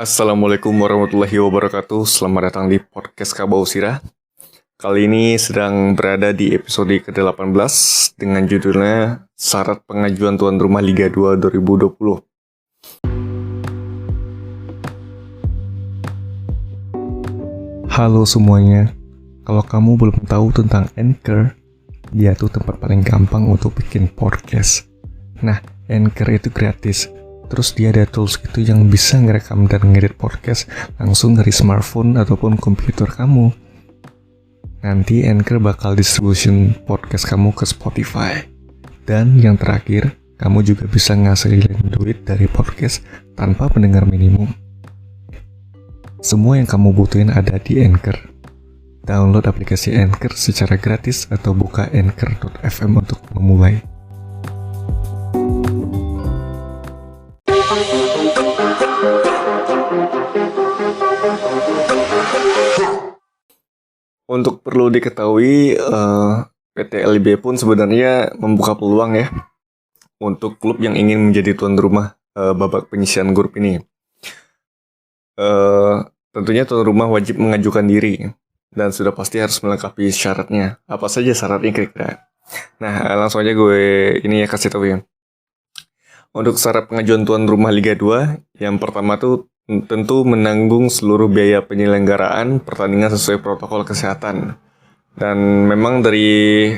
Assalamualaikum warahmatullahi wabarakatuh. Selamat datang di podcast Kabau Sirah. Kali ini sedang berada di episode ke-18 dengan judulnya Syarat Pengajuan Tuan Rumah Liga 2 2020. Halo semuanya. Kalau kamu belum tahu tentang Anchor, dia tuh tempat paling gampang untuk bikin podcast. Nah, Anchor itu gratis. Terus dia ada tools gitu yang bisa ngerekam dan ngedit podcast langsung dari smartphone ataupun komputer kamu. Nanti Anchor bakal distribution podcast kamu ke Spotify. Dan yang terakhir, kamu juga bisa ngasilin duit dari podcast tanpa pendengar minimum. Semua yang kamu butuhin ada di Anchor. Download aplikasi Anchor secara gratis atau buka anchor.fm untuk memulai. Untuk perlu diketahui, PT LIB pun sebenarnya membuka peluang ya untuk klub yang ingin menjadi tuan rumah babak penyisihan grup ini. Tentunya tuan rumah wajib mengajukan diri dan sudah pasti harus melengkapi syaratnya. Apa saja syaratnya kira-kira? Nah, langsung aja gue ini ya kasih tahu ya. Untuk syarat pengajuan tuan rumah Liga 2, yang pertama tuh tentu menanggung seluruh biaya penyelenggaraan pertandingan sesuai protokol kesehatan. Dan memang dari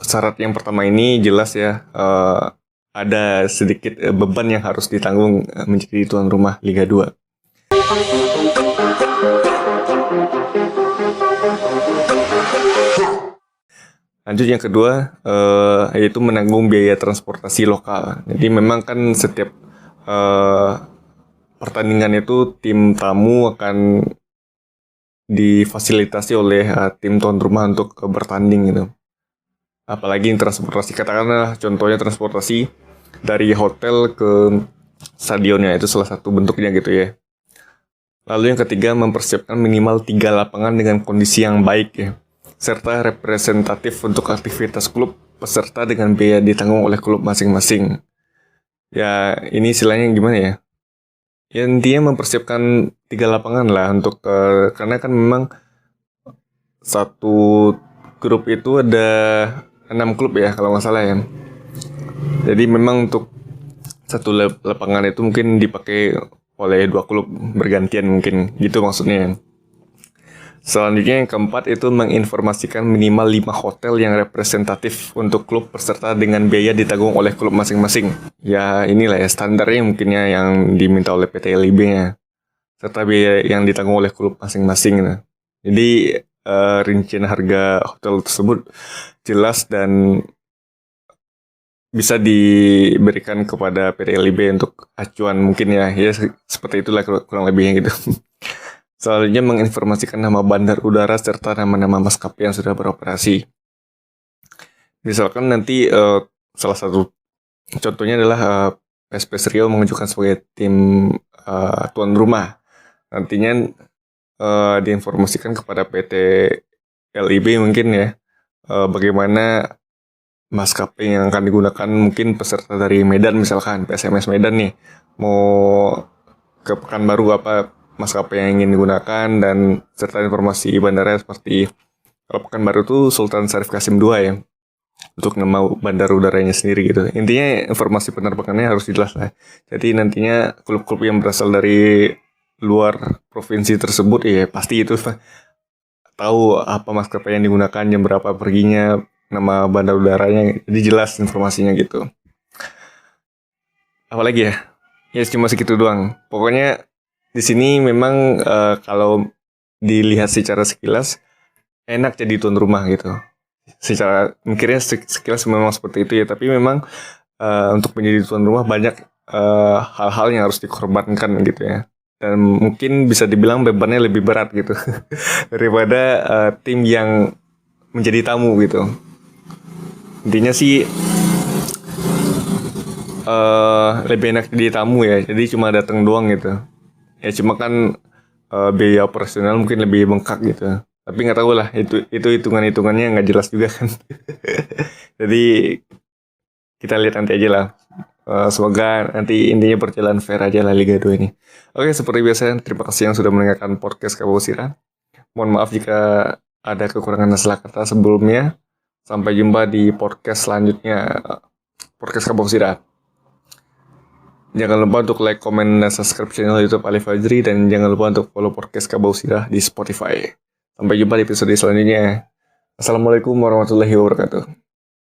syarat yang pertama ini jelas ya, ada sedikit beban yang harus ditanggung menjadi tuan rumah Liga 2. Lanjut yang kedua, yaitu menanggung biaya transportasi lokal. Jadi memang kan setiap pertandingan itu tim tamu akan difasilitasi oleh tim tuan rumah untuk bertanding gitu. Apalagi transportasi, katakanlah contohnya transportasi dari hotel ke stadionnya, itu salah satu bentuknya gitu ya. Lalu yang ketiga, mempersiapkan minimal 3 lapangan dengan kondisi yang baik ya, serta representatif untuk aktivitas klub peserta dengan biaya ditanggung oleh klub masing-masing. Ya ini istilahnya gimana ya? Ya intinya mempersiapkan 3 lapangan lah untuk karena kan memang satu grup itu ada 6 klub ya kalau nggak salah ya. Jadi memang untuk satu lapangan itu mungkin dipakai oleh 2 klub bergantian mungkin gitu maksudnya. Selanjutnya yang keempat itu menginformasikan minimal 5 hotel yang representatif untuk klub peserta dengan biaya ditanggung oleh klub masing-masing. Ya inilah ya standarnya mungkinnya yang diminta oleh PT LIB-nya. Serta biaya yang ditanggung oleh klub masing-masing. Nah. Jadi rincian harga hotel tersebut jelas dan bisa diberikan kepada PT LIB untuk acuan mungkin ya. Ya seperti itulah kurang lebihnya gitu. Selanjutnya menginformasikan nama bandar udara serta nama-nama maskapai yang sudah beroperasi. Misalkan nanti salah satu contohnya adalah PSPS Riau mengajukan sebagai tim tuan rumah. Nantinya diinformasikan kepada PT LIB mungkin ya bagaimana maskapai yang akan digunakan, mungkin peserta dari Medan misalkan PSMS Medan nih mau ke Pekanbaru apa maskapai yang ingin digunakan dan serta informasi bandara seperti kalau Pekanbaru itu Sultan Syarif Qasim II ya untuk nama bandar udaranya sendiri gitu. Intinya informasi penerbangannya harus jelas lah. Jadi nantinya klub-klub yang berasal dari luar provinsi tersebut ya pasti itu tahu apa maskapai yang digunakan, jam berapa perginya, nama bandar udaranya, jadi jelas informasinya gitu. Apalagi ya? Ya cuma segitu doang. Pokoknya di sini memang kalau dilihat secara sekilas enak jadi tuan rumah gitu. Secara mikirnya sekilas memang seperti itu ya, tapi memang untuk menjadi tuan rumah banyak hal-hal yang harus dikorbankan gitu ya. Dan mungkin bisa dibilang bebannya lebih berat gitu daripada tim yang menjadi tamu gitu. Intinya sih lebih enak jadi tamu ya, jadi cuma datang doang gitu. Ya cuma kan biaya operasional mungkin lebih bengkak gitu. Tapi nggak tahu lah, itu hitungannya nggak jelas juga kan. Jadi kita lihat nanti aja lah Semoga nanti intinya berjalan fair aja lah Liga 2 ini. Oke, seperti biasa, terima kasih yang sudah mendengarkan podcast Kabau-Sirah. Mohon maaf jika ada kekurangan salah kata sebelumnya. Sampai jumpa di podcast selanjutnya, podcast Kabau-Sirah. Jangan lupa untuk like, comment, dan subscribe channel YouTube Alif Fajri. Dan jangan lupa untuk follow podcast Kabau-Sirah di Spotify. Sampai jumpa di episode selanjutnya. Assalamualaikum warahmatullahi wabarakatuh.